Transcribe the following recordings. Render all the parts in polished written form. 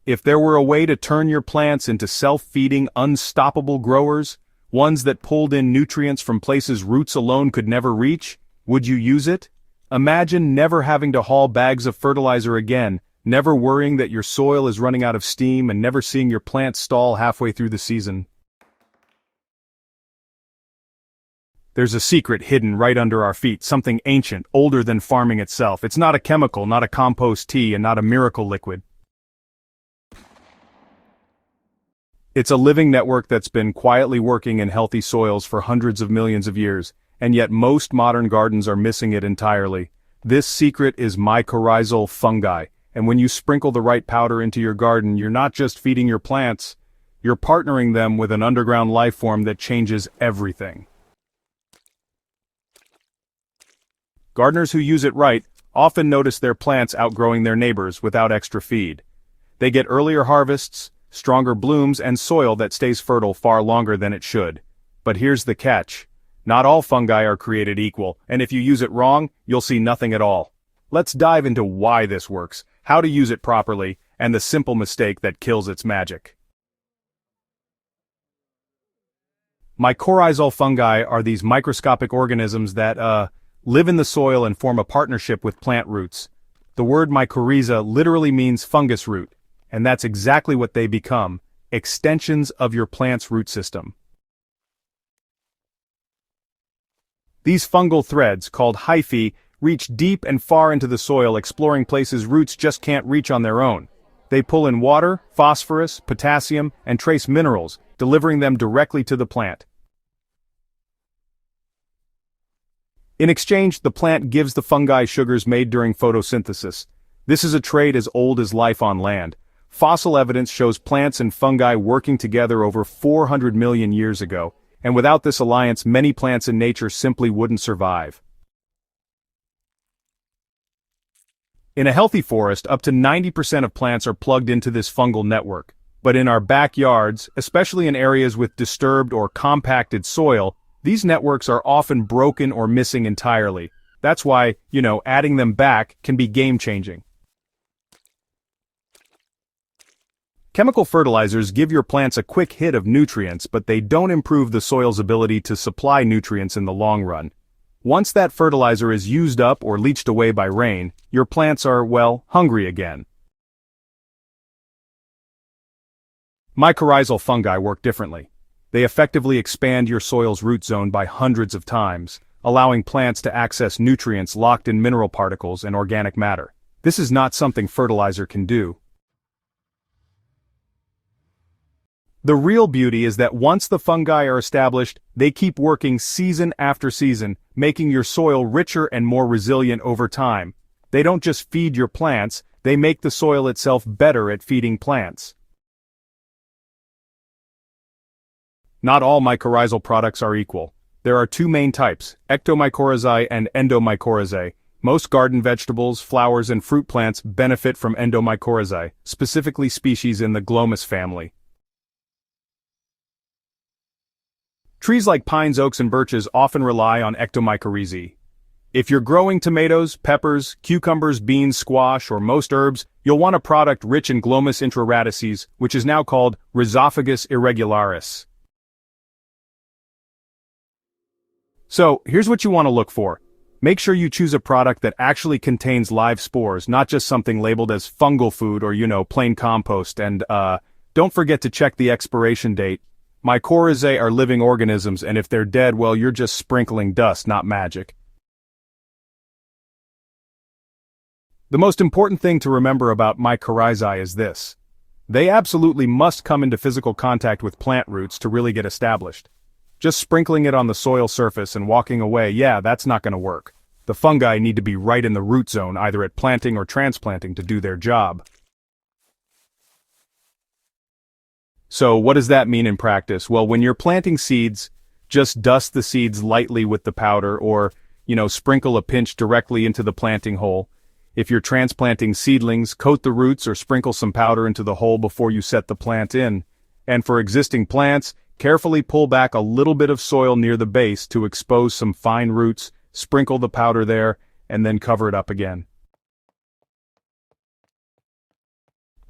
If there were a way to turn your plants into self-feeding, unstoppable growers, ones that pulled in nutrients from places roots alone could never reach, would you use it? Imagine never having to haul bags of fertilizer again, never worrying that your soil is running out of steam and never seeing your plants stall halfway through the season. There's a secret hidden right under our feet, something ancient, older than farming itself. It's not a chemical, not a compost tea, and not a miracle liquid. It's a living network that's been quietly working in healthy soils for hundreds of millions of years, and yet most modern gardens are missing it entirely. This secret is mycorrhizal fungi, and when you sprinkle the right powder into your garden, you're not just feeding your plants, you're partnering them with an underground life form that changes everything. Gardeners who use it right often notice their plants outgrowing their neighbors without extra feed. They get earlier harvests, stronger blooms, and soil that stays fertile far longer than it should. But here's the catch. Not all fungi are created equal, and if you use it wrong, you'll see nothing at all. Let's dive into why this works, how to use it properly, and the simple mistake that kills its magic. Mycorrhizal fungi are these microscopic organisms that, live in the soil and form a partnership with plant roots. The word mycorrhizae literally means fungus root, and that's exactly what they become, extensions of your plant's root system. These fungal threads, called hyphae, reach deep and far into the soil, exploring places roots just can't reach on their own. They pull in water, phosphorus, potassium, and trace minerals, delivering them directly to the plant. In exchange, the plant gives the fungi sugars made during photosynthesis. This is a trade as old as life on land. Fossil evidence shows plants and fungi working together over 400 million years ago, and without this alliance, many plants in nature simply wouldn't survive. In a healthy forest, up to 90% of plants are plugged into this fungal network. But in our backyards, especially in areas with disturbed or compacted soil, these networks are often broken or missing entirely. That's why, adding them back can be game-changing. Chemical fertilizers give your plants a quick hit of nutrients, but they don't improve the soil's ability to supply nutrients in the long run. Once that fertilizer is used up or leached away by rain, your plants are, hungry again. Mycorrhizal fungi work differently. They effectively expand your soil's root zone by hundreds of times, allowing plants to access nutrients locked in mineral particles and organic matter. This is not something fertilizer can do. The real beauty is that once the fungi are established, they keep working season after season, making your soil richer and more resilient over time. They don't just feed your plants, they make the soil itself better at feeding plants. Not all mycorrhizal products are equal. There are two main types, ectomycorrhizae and endomycorrhizae. Most garden vegetables, flowers, and fruit plants benefit from endomycorrhizae, specifically species in the glomus family. Trees like pines, oaks, and birches often rely on ectomycorrhizae. If you're growing tomatoes, peppers, cucumbers, beans, squash, or most herbs, you'll want a product rich in glomus intraradices, which is now called Rhizophagus irregularis. So, here's what you want to look for. Make sure you choose a product that actually contains live spores, not just something labeled as fungal food or, plain compost, and, don't forget to check the expiration date. Mycorrhizae are living organisms, and if they're dead, you're just sprinkling dust, not magic. The most important thing to remember about mycorrhizae is this. They absolutely must come into physical contact with plant roots to really get established. Just sprinkling it on the soil surface and walking away, that's not going to work. The fungi need to be right in the root zone, either at planting or transplanting, to do their job. So what does that mean in practice? Well, when you're planting seeds, just dust the seeds lightly with the powder or, sprinkle a pinch directly into the planting hole. If you're transplanting seedlings, coat the roots or sprinkle some powder into the hole before you set the plant in. And for existing plants, carefully pull back a little bit of soil near the base to expose some fine roots, sprinkle the powder there, and then cover it up again.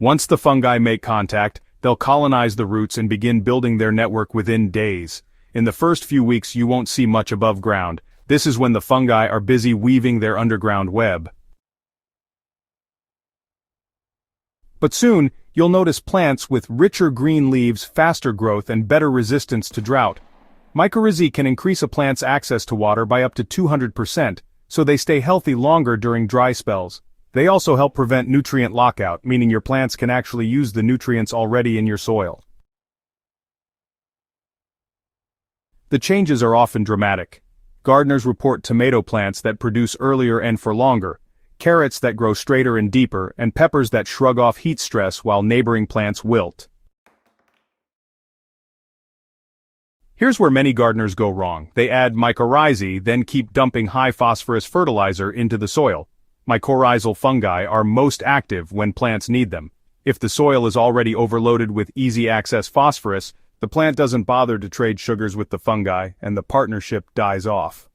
Once the fungi make contact, they'll colonize the roots and begin building their network within days. In the first few weeks you won't see much above ground. This is when the fungi are busy weaving their underground web. But soon, you'll notice plants with richer green leaves, faster growth, and better resistance to drought. Mycorrhizae can increase a plant's access to water by up to 200%, so they stay healthy longer during dry spells. They also help prevent nutrient lockout, meaning your plants can actually use the nutrients already in your soil. The changes are often dramatic. Gardeners report tomato plants that produce earlier and for longer, carrots that grow straighter and deeper, and peppers that shrug off heat stress while neighboring plants wilt. Here's where many gardeners go wrong. They add mycorrhizae, then keep dumping high-phosphorus fertilizer into the soil. Mycorrhizal fungi are most active when plants need them. If the soil is already overloaded with easy-access phosphorus, the plant doesn't bother to trade sugars with the fungi, and the partnership dies off.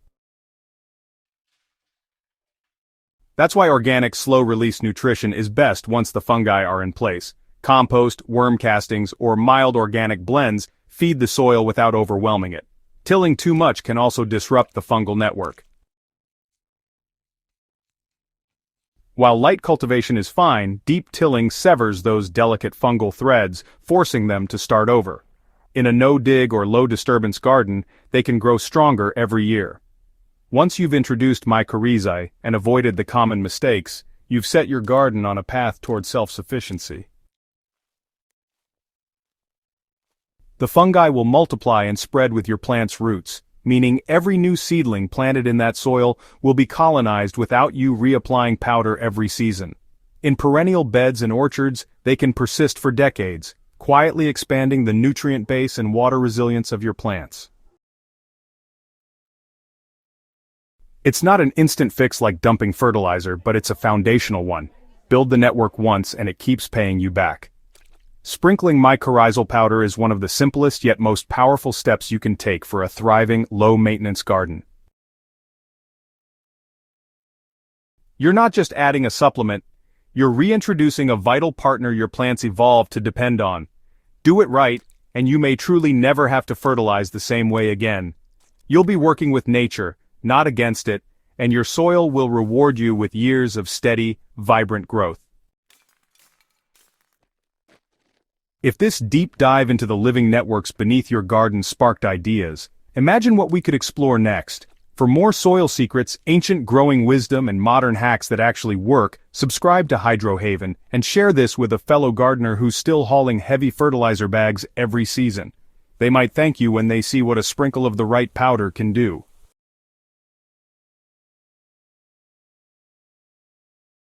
That's why organic slow-release nutrition is best once the fungi are in place. Compost, worm castings, or mild organic blends feed the soil without overwhelming it. Tilling too much can also disrupt the fungal network. While light cultivation is fine, deep tilling severs those delicate fungal threads, forcing them to start over. In a no-dig or low-disturbance garden, they can grow stronger every year. Once you've introduced mycorrhizae and avoided the common mistakes, you've set your garden on a path toward self-sufficiency. The fungi will multiply and spread with your plant's roots, meaning every new seedling planted in that soil will be colonized without you reapplying powder every season. In perennial beds and orchards, they can persist for decades, quietly expanding the nutrient base and water resilience of your plants. It's not an instant fix like dumping fertilizer, but it's a foundational one. Build the network once and it keeps paying you back. Sprinkling mycorrhizal powder is one of the simplest yet most powerful steps you can take for a thriving, low-maintenance garden. You're not just adding a supplement, you're reintroducing a vital partner your plants evolved to depend on. Do it right, and you may truly never have to fertilize the same way again. You'll be working with nature, not against it, and your soil will reward you with years of steady, vibrant growth. If this deep dive into the living networks beneath your garden sparked ideas, imagine what we could explore next. For more soil secrets, ancient growing wisdom, and modern hacks that actually work, subscribe to Hydro Haven and share this with a fellow gardener who's still hauling heavy fertilizer bags every season. They might thank you when they see what a sprinkle of the right powder can do.